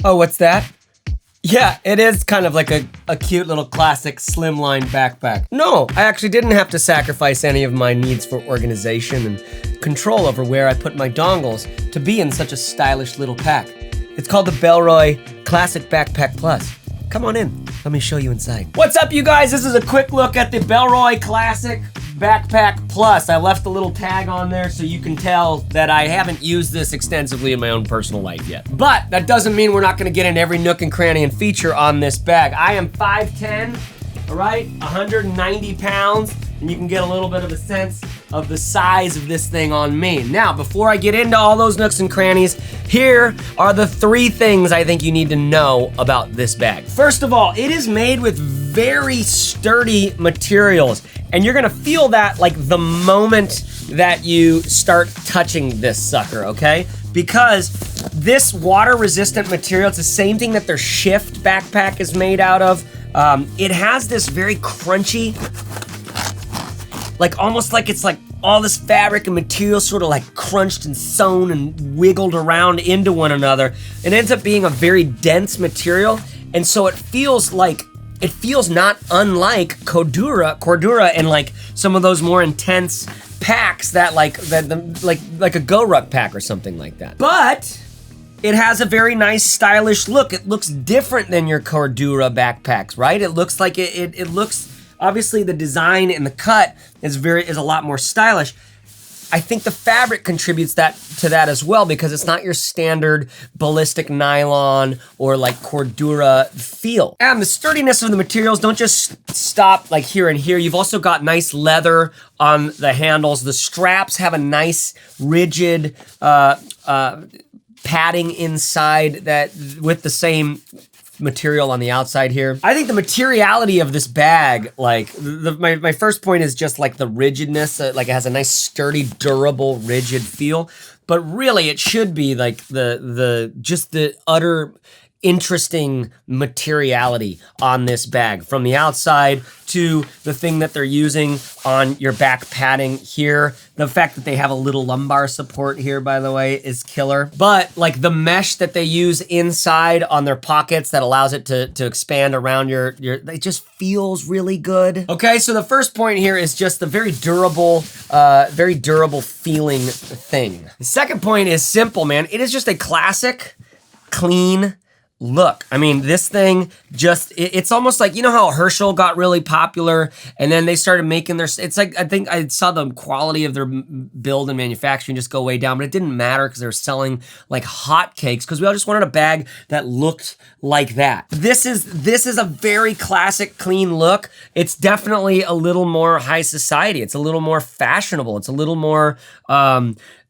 Oh, what's that? Yeah, it is kind of like a cute little classic slimline backpack. No, I actually didn't have to sacrifice any of my needs for organization and control over where I put my dongles to be in such a stylish little pack. It's called the Bellroy Classic Backpack Plus. Come on in, let me show you inside. What's up, you guys? This is a quick look at the Bellroy Classic Backpack Plus. I left a little tag on there so you can tell that I haven't used this extensively in my own personal life yet. But that doesn't mean we're not gonna get into every nook and cranny and feature on this bag. I am 5'10", all right, 190 pounds, and you can get a little bit of a sense of the size of this thing on me. Now, before I get into all those nooks and crannies, here are the 3 things I think you need to know about this bag. First of all, it is made with very sturdy materials, and you're gonna feel that like the moment that you start touching this sucker, okay? Because this water-resistant material, it's the same thing that their Shift backpack is made out of. It has this very crunchy, like almost like it's like all this fabric and material sort of like crunched and sewn and wiggled around into one another. It ends up being a very dense material, and so it feels not unlike Cordura and like some of those more intense packs that like a Go Ruck pack or something like that. But it has a very nice stylish look. It looks different than your Cordura backpacks, right? It looks like it looks, obviously the design and the cut is a lot more stylish. I think the fabric contributes to that as well, because it's not your standard ballistic nylon or like Cordura feel. And the sturdiness of the materials don't just stop like here and here. You've also got nice leather on the handles. The straps have a nice rigid padding inside that with the same material on the outside here. I think the materiality of this bag, like my first point is just like the rigidness, like it has a nice sturdy, durable, rigid feel, but really it should be like just the utter interesting materiality on this bag, from the outside to the thing that they're using on your back padding here. The fact that they have a little lumbar support here, by the way, is killer. But like the mesh that they use inside on their pockets that allows it to expand around it just feels really good. Okay, so the first point here is just the very durable feeling thing. The second point is simple, man. It is just a classic, clean look. I mean, this thing just, it's almost like, you know how Herschel got really popular and then they started making it's like, I think I saw the quality of their build and manufacturing just go way down, but it didn't matter because they were selling like hotcakes because we all just wanted a bag that looked like that. This is a very classic, clean look. It's definitely a little more high society. It's a little more fashionable. It's a little more,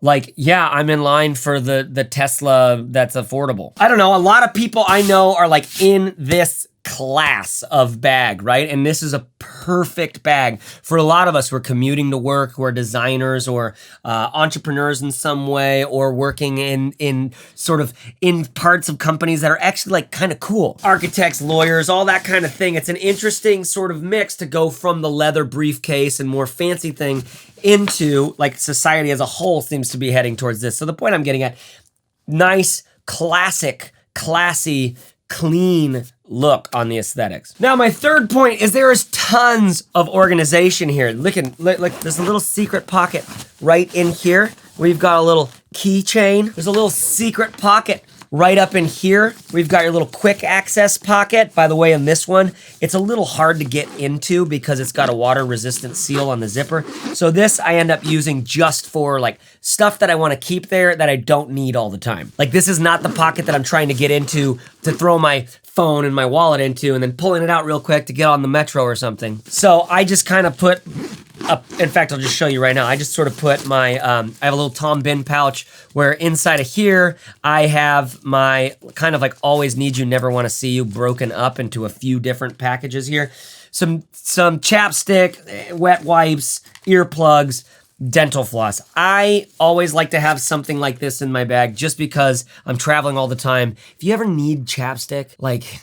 like, yeah, I'm in line for the Tesla that's affordable. I don't know, a lot of people I know are like in this class of bag, right? And this is a perfect bag for a lot of us who are commuting to work, who are designers or entrepreneurs in some way, or working in parts of companies that are actually like kind of cool. Architects, lawyers, all that kind of thing. It's an interesting sort of mix to go from the leather briefcase and more fancy thing into like society as a whole seems to be heading towards this. So the point I'm getting at, nice, classic, classy, clean look on the aesthetics. Now, my third point is there is tons of organization here. Look, there's a little secret pocket right in here where you've got a little keychain. There's a little secret pocket right up in here. We've got your little quick access pocket. By the way, in this one, it's a little hard to get into because it's got a water resistant seal on the zipper. So this I end up using just for like stuff that I want to keep there that I don't need all the time. Like this is not the pocket that I'm trying to get into to throw my phone and my wallet into and then pulling it out real quick to get on the metro or something. So I just kind of put in fact, I'll just show you right now. I just sort of put my, I have a little Tom bin pouch where inside of here, I have my kind of like always need you, never want to see you broken up into a few different packages here. Some chapstick, wet wipes, earplugs, dental floss. I always like to have something like this in my bag just because I'm traveling all the time. If you ever need chapstick, like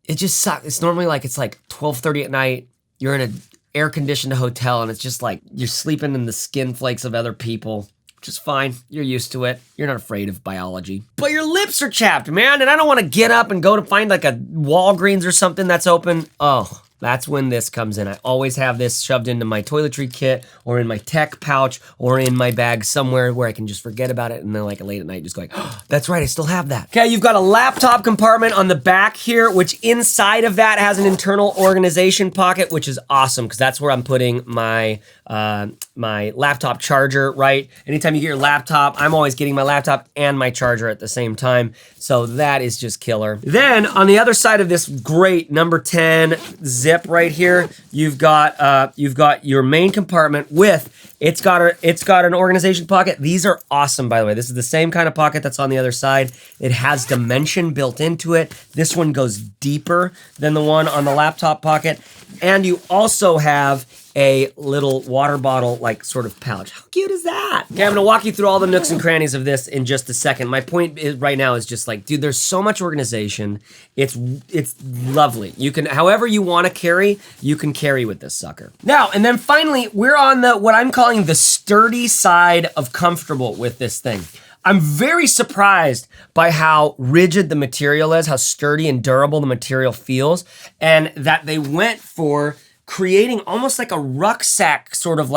it just sucks. It's normally like, it's like 12:30 at night. You're in a air-conditioned hotel and it's just like you're sleeping in the skin flakes of other people. which is fine. You're used to it. You're not afraid of biology. But your lips are chapped, man, and I don't want to get up and go to find like a Walgreens or something that's open. Oh, that's when this comes in. I always have this shoved into my toiletry kit or in my tech pouch or in my bag somewhere where I can just forget about it and then like late at night just go like, oh, that's right, I still have that. Okay, you've got a laptop compartment on the back here, which inside of that has an internal organization pocket, which is awesome because that's where I'm putting my my laptop charger, right? Anytime you get your laptop, I'm always getting my laptop and my charger at the same time. So that is just killer. Then on the other side of this great number 10 zip right here, you've got your main compartment with, it's got an organization pocket. These are awesome, by the way. This is the same kind of pocket that's on the other side. It has dimension built into it. This one goes deeper than the one on the laptop pocket. And you also have a little water bottle like sort of pouch. How cute is that? Okay, I'm gonna walk you through all the nooks and crannies of this in just a second. My point is right now is just like, dude, there's so much organization. It's lovely. You can, however you wanna carry, you can carry with this sucker. Now, and then finally, we're on the, what I'm calling the sturdy side of comfortable with this thing. I'm very surprised by how rigid the material is, how sturdy and durable the material feels, and that they went for creating almost like a rucksack sort of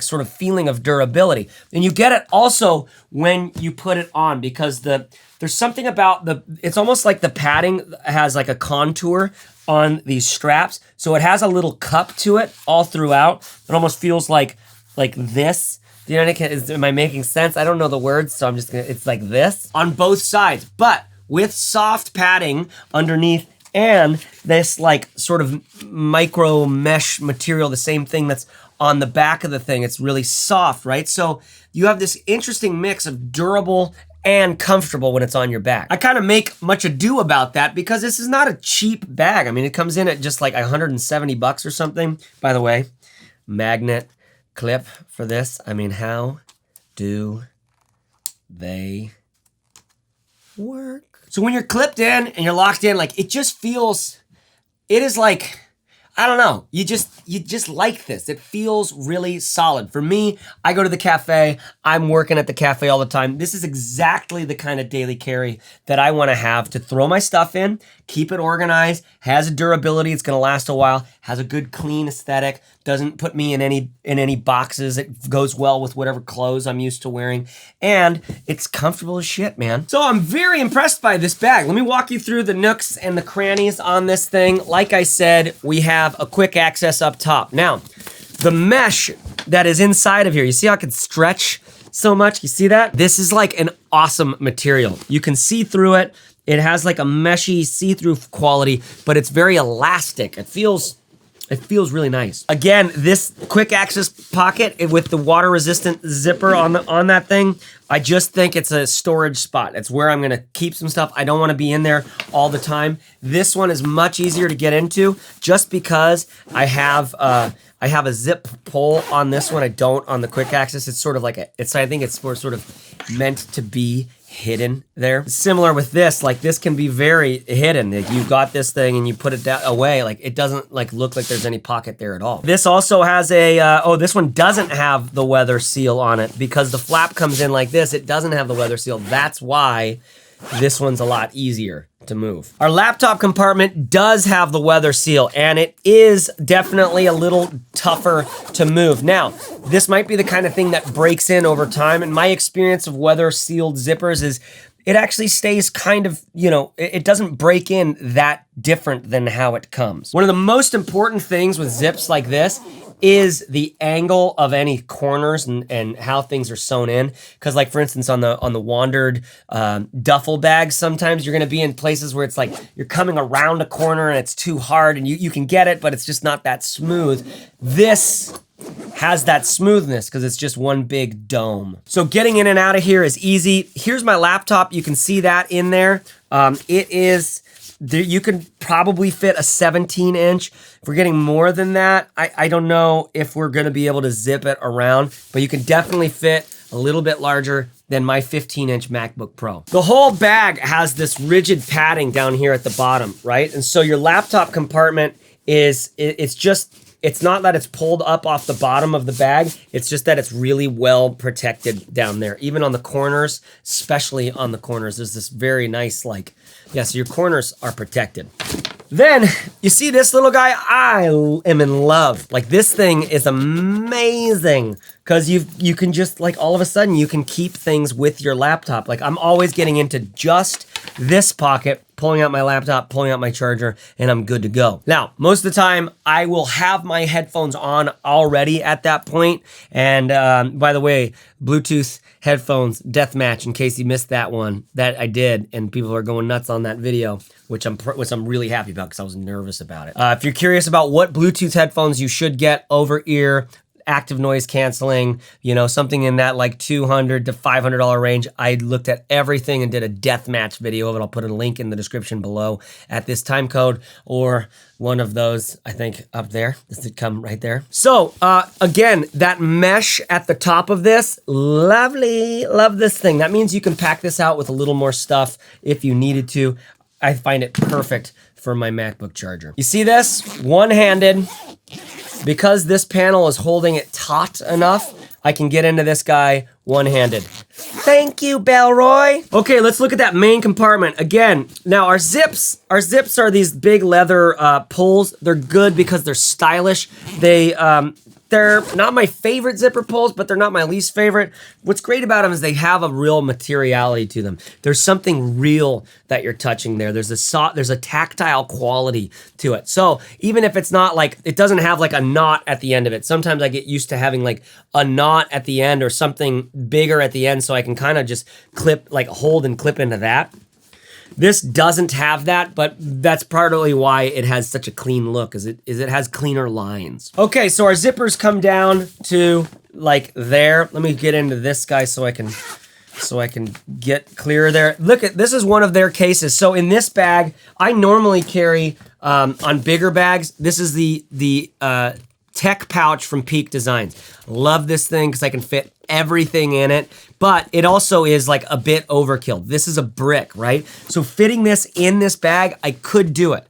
sort of feeling of durability. And you get it also when you put it on because there's something about it's almost like the padding has like a contour on these straps. So it has a little cup to it all throughout. It almost feels like this. You know, am I making sense? I don't know the words, so I'm just gonna, it's like this on both sides, but with soft padding underneath and this like sort of micro mesh material, the same thing that's on the back of the thing. It's really soft, right? So you have this interesting mix of durable and comfortable when it's on your back. I kind of make much ado about that because this is not a cheap bag. I mean, it comes in at just like 170 bucks or something. By the way, magnet clip for this. I mean, how do they work? So when you're clipped in and you're locked in, like it just feels, it is like, I don't know, you just like this. It feels really solid. For me, I go to the cafe, I'm working at the cafe all the time. This is exactly the kind of daily carry that I wanna have to throw my stuff in, keep it organized, has a durability, it's gonna last a while, has a good clean aesthetic, doesn't put me in any boxes, it goes well with whatever clothes I'm used to wearing, and it's comfortable as shit, man. So I'm very impressed by this bag. Let me walk you through the nooks and the crannies on this thing. Like I said, we have a quick access up top. Now, the mesh that is inside of here, you see how it can stretch so much? You see that? This is like an awesome material. You can see through it. It has like a meshy see-through quality, but it's very elastic. It feels really nice. Again, this quick access pocket with the water resistant zipper on that thing, I just think it's a storage spot. It's where I'm gonna keep some stuff. I don't wanna be in there all the time. This one is much easier to get into just because I have a zip pull on this one. I don't on the quick access. It's sort of like I think it's sort of meant to be hidden there. Similar with this, like this can be very hidden. Like you've got this thing and you put it away, like it doesn't like look like there's any pocket there at all. This also has a, this one doesn't have the weather seal on it because the flap comes in like this. It doesn't have the weather seal. That's why this one's a lot easier to move. Our laptop compartment does have the weather seal and it is definitely a little tougher to move. Now, this might be the kind of thing that breaks in over time. And my experience of weather sealed zippers is it actually stays kind of, you know, it doesn't break in that different than how it comes. One of the most important things with zips like this is the angle of any corners and how things are sewn in. Because like for instance on the wandered duffel bags, sometimes you're gonna be in places where it's like you're coming around a corner and it's too hard and you can get it, but it's just not that smooth. This has that smoothness because it's just one big dome. So getting in and out of here is easy. Here's my laptop. You can see that in there. It is, you can probably fit a 17-inch. If we're getting more than that, I don't know if we're gonna be able to zip it around, but you can definitely fit a little bit larger than my 15-inch MacBook Pro. The whole bag has this rigid padding down here at the bottom, right? And so your laptop compartment is, it's it's not that it's pulled up off the bottom of the bag, it's just that it's really well protected down there. Even on the corners, especially on the corners, there's this very nice so your corners are protected. Then, you see this little guy? I am in love. Like, this thing is amazing because you can just, like, all of a sudden, you can keep things with your laptop. Like, I'm always getting into just this pocket, pulling out my laptop, pulling out my charger, and I'm good to go. Now, most of the time, I will have my headphones on already at that point. And by the way, Bluetooth headphones, Deathmatch, in case you missed that one, that I did, and people are going nuts on that video, which I'm really happy about because I was nervous about it. If you're curious about what Bluetooth headphones you should get over ear, active noise canceling, something in that like $200 to $500 range. I looked at everything and did a Deathmatch video of it. I'll put a link in the description below at this time code, or one of those, I think, up there. Does it come right there? So, again, that mesh at the top of this, lovely, love this thing. That means you can pack this out with a little more stuff if you needed to. I find it perfect for my MacBook charger. You see this? One-handed. Because this panel is holding it taut enough, I can get into this guy one-handed. Thank you, Bellroy. Okay, let's look at that main compartment. Again, now our zips are these big leather pulls. They're good because they're stylish. They're not my favorite zipper pulls, but they're not my least favorite. What's great about them is they have a real materiality to them. There's something real that you're touching there. There's a tactile quality to it. So even if it's not like, it doesn't have like a knot at the end of it. Sometimes I get used to having like a knot at the end or something bigger at the end, so I can kind of just hold and clip into that. This doesn't have that, but that's partly why it has such a clean look, is it has cleaner lines. Okay, so our zippers come down to like there. Let me get into this guy so I can get clearer there. Look at, this is one of their cases. So in this bag, I normally carry on bigger bags. This is the tech pouch from Peak Designs. Love this thing because I can fit everything in it, but it also is like a bit overkill. This is a brick, right? So fitting this in this bag, I could do it.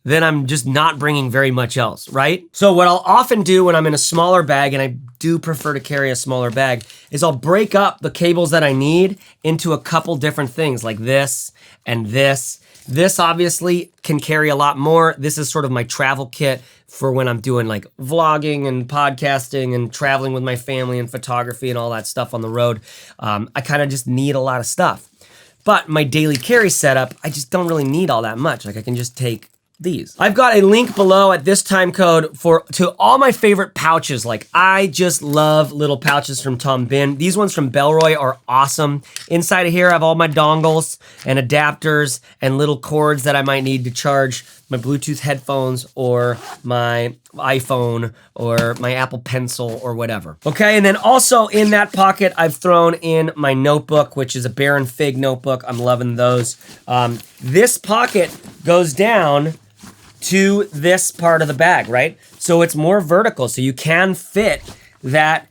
Then I'm just not bringing very much else, right? So what I'll often do when I'm in a smaller bag, and I do prefer to carry a smaller bag, is I'll break up the cables that I need into a couple different things like this and this. This obviously can carry a lot more. This is sort of my travel kit for when I'm doing like vlogging and podcasting and traveling with my family and photography and all that stuff on the road. I kind of just need a lot of stuff. But my daily carry setup, I just don't really need all that much. Like I can just take these. I've got a link below at this time code to all my favorite pouches. Like I just love little pouches from Tom Bin. These ones from Bellroy are awesome. Inside of here, I have all my dongles and adapters and little cords that I might need to charge my Bluetooth headphones or my iPhone or my Apple Pencil or whatever. Okay, and then also in that pocket, I've thrown in my notebook, which is a Baron Fig notebook. I'm loving those. This pocket goes down to this part of the bag, right? So it's more vertical, so you can fit that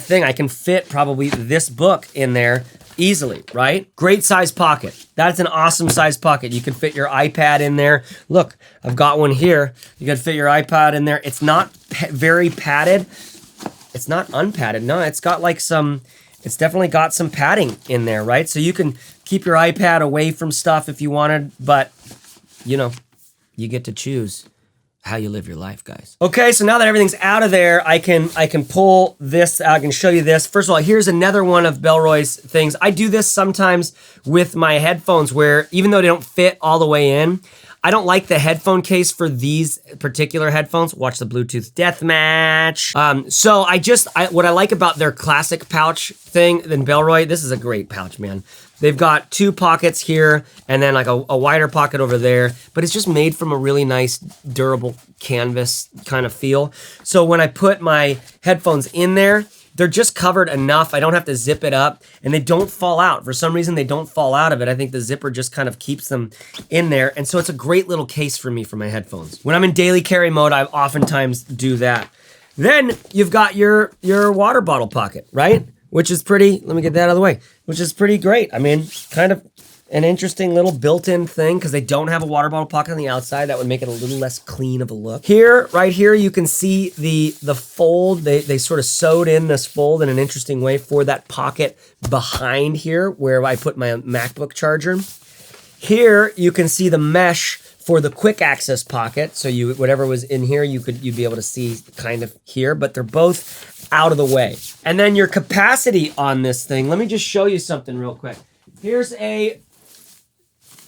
thing. I can fit probably this book in there easily, right? Great size pocket. That's an awesome size pocket. You can fit your iPad in there. Look, I've got one here. You can fit your iPad in there. It's not very padded. It's not unpadded. No, it's got like it's definitely got some padding in there, right? So you can keep your iPad away from stuff if you wanted, but you get to choose how you live your life, guys. Okay, so now that everything's out of there, I can pull this out. I can show you this. First of all, here's another one of Bellroy's things. I do this sometimes with my headphones where even though they don't fit all the way in, I don't like the headphone case for these particular headphones. Watch the Bluetooth Deathmatch. So what I like about their classic pouch thing than Bellroy, this is a great pouch, man. They've got two pockets here and then like a wider pocket over there, but it's just made from a really nice durable canvas kind of feel. So when I put my headphones in there, they're just covered enough. I don't have to zip it up and they don't fall out. For some reason, they don't fall out of it. I think the zipper just kind of keeps them in there. And so it's a great little case for me for my headphones. When I'm in daily carry mode, I oftentimes do that. Then you've got your water bottle pocket, right? Which is pretty, let me get that out of the way, which is pretty great. I mean, kind of an interesting little built-in thing because they don't have a water bottle pocket on the outside. That would make it a little less clean of a look. Here, right here, you can see the fold. They sort of sewed in this fold in an interesting way for that pocket behind here where I put my MacBook charger. Here, you can see the mesh for the quick access pocket. So whatever was in here, you'd be able to see kind of here, but they're both out of the way. And then your capacity on this thing, let me just show you something real quick. Here's a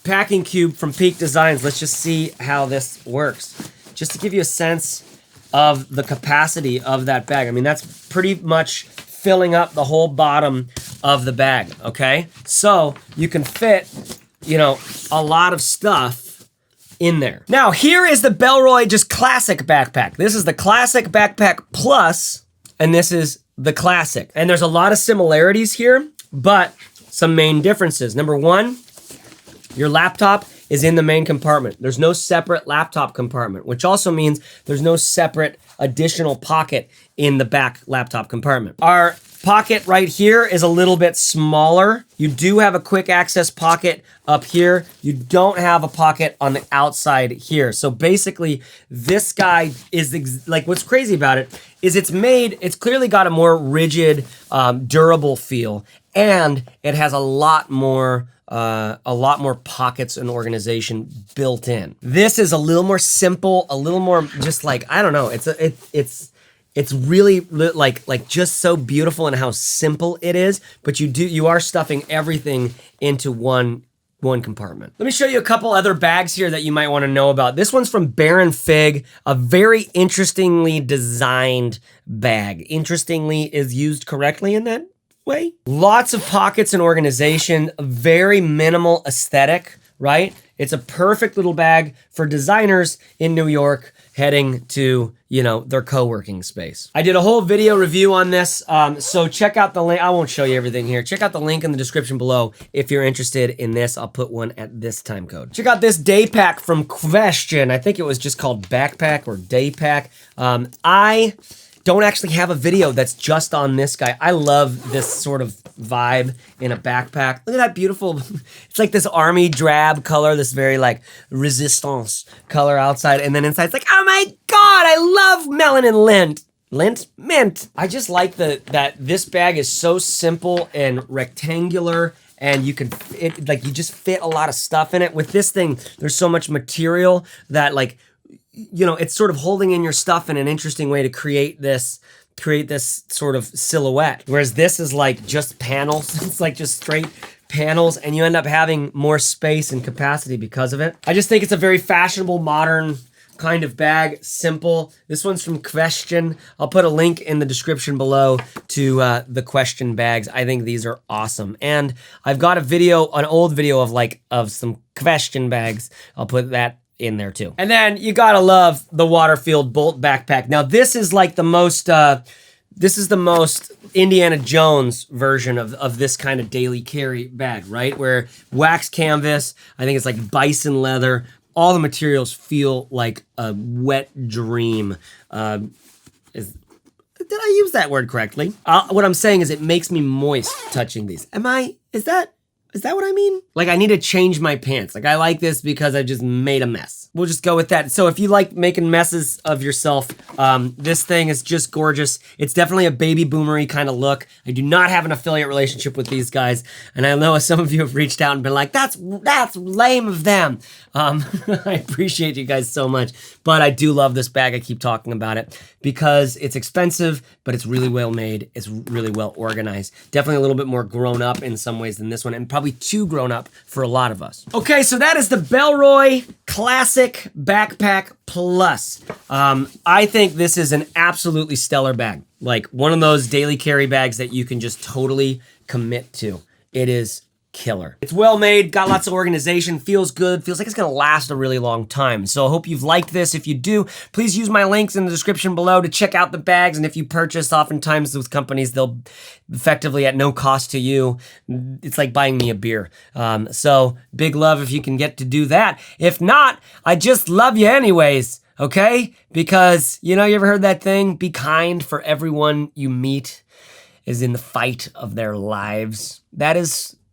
packing cube from Peak Designs. Let's just see how this works. Just to give you a sense of the capacity of that bag. I mean, that's pretty much filling up the whole bottom of the bag, okay? So you can fit, you know, a lot of stuff in there. Now, here is the Bellroy just classic backpack. This is the classic backpack plus, and this is the classic. And there's a lot of similarities here, but some main differences. Number one, your laptop is in the main compartment. There's no separate laptop compartment, which also means there's no separate additional pocket in the back laptop compartment. Our pocket right here is a little bit smaller. You do have a quick access pocket up here. You don't have a pocket on the outside here. So basically, this guy is like, what's crazy about it is it's clearly got a more rigid, durable feel, and it has a lot more pockets and organization built in. This is a little more simple, a little more just like, I don't know, it's really like just so beautiful in how simple it is, but you are stuffing everything into one compartment. Let me show you a couple other bags here that you might want to know about. This one's from Baron Fig, a very interestingly designed bag. Interestingly is used correctly in that way. Lots of pockets and organization, very minimal aesthetic, right? It's a perfect little bag for designers in New York heading to, you know, their co-working space. I did a whole video review on this, so check out the link. I won't show you everything here. Check out the link in the description below if you're interested in this. I'll put one at this time code. Check out this day pack from Qwstion. I think it was just called Backpack or Daypack. I don't actually have a video that's just on this guy. I love this sort of vibe in a backpack. Look at that beautiful, it's like this army drab color, this very like resistance color outside, and then inside it's like, oh my God, I love melon and mint. I just like that this bag is so simple and rectangular, and you just fit a lot of stuff in it. With this thing, there's so much material that, like, you know, it's sort of holding in your stuff in an interesting way to create this sort of silhouette. Whereas this is like just panels. It's like just straight panels, and you end up having more space and capacity because of it. I just think it's a very fashionable, modern kind of bag, simple. This one's from Qwstion. I'll put a link in the description below to the Qwstion bags. I think these are awesome. And I've got an old video of some Qwstion bags. I'll put that in there too. And then you gotta love the Waterfield Bolt backpack. Now this is like the most Indiana Jones version of this kind of daily carry bag, right? Where wax canvas, I think it's like bison leather, all the materials feel like a wet dream. Did I use that word correctly? What I'm saying is it makes me moist touching these. Is that what I mean? Like, I need to change my pants. Like, I like this because I just made a mess. We'll just go with that. So if you like making messes of yourself, this thing is just gorgeous. It's definitely a baby boomery kind of look. I do not have an affiliate relationship with these guys. And I know some of you have reached out and been like, that's lame of them. I appreciate you guys so much. But I do love this bag. I keep talking about it because it's expensive, but it's really well made. It's really well organized. Definitely a little bit more grown up in some ways than this one, and probably too grown up for a lot of us. Okay, so that is the Bellroy Classic Backpack Plus. I think this is an absolutely stellar bag. Like one of those daily carry bags that you can just totally commit to. It is killer. It's well made, got lots of organization, feels good, feels like it's gonna last a really long time. So I hope you've liked this. If you do, please use my links in the description below to check out the bags. And if you purchase, oftentimes with companies, they'll effectively at no cost to you. It's like buying me a beer. So big love if you can get to do that. If not, I just love you anyways, okay? Because, you know, you ever heard that thing? Be kind, for everyone you meet is in the fight of their lives.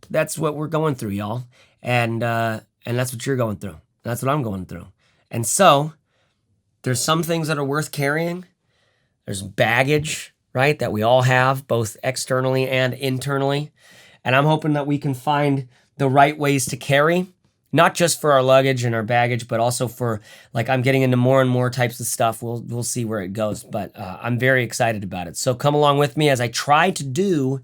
That's what we're going through, y'all. And that's what you're going through. That's what I'm going through. And so there's some things that are worth carrying. There's baggage, right, that we all have, both externally and internally. And I'm hoping that we can find the right ways to carry, not just for our luggage and our baggage, but also for, like, I'm getting into more and more types of stuff. We'll see where it goes, but I'm very excited about it. So come along with me as I try to do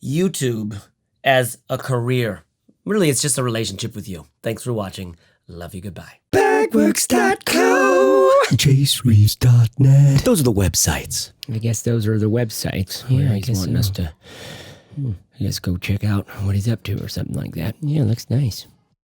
YouTube as a career. Really, it's just a relationship with you. Thanks for watching. Love you. Goodbye. Bagworks.co, JaceReeves.net. Those are the websites. I guess those are the websites. Yeah, I he's guess wanting so. us to, I guess, go check out what he's up to or something like that. Yeah, looks nice.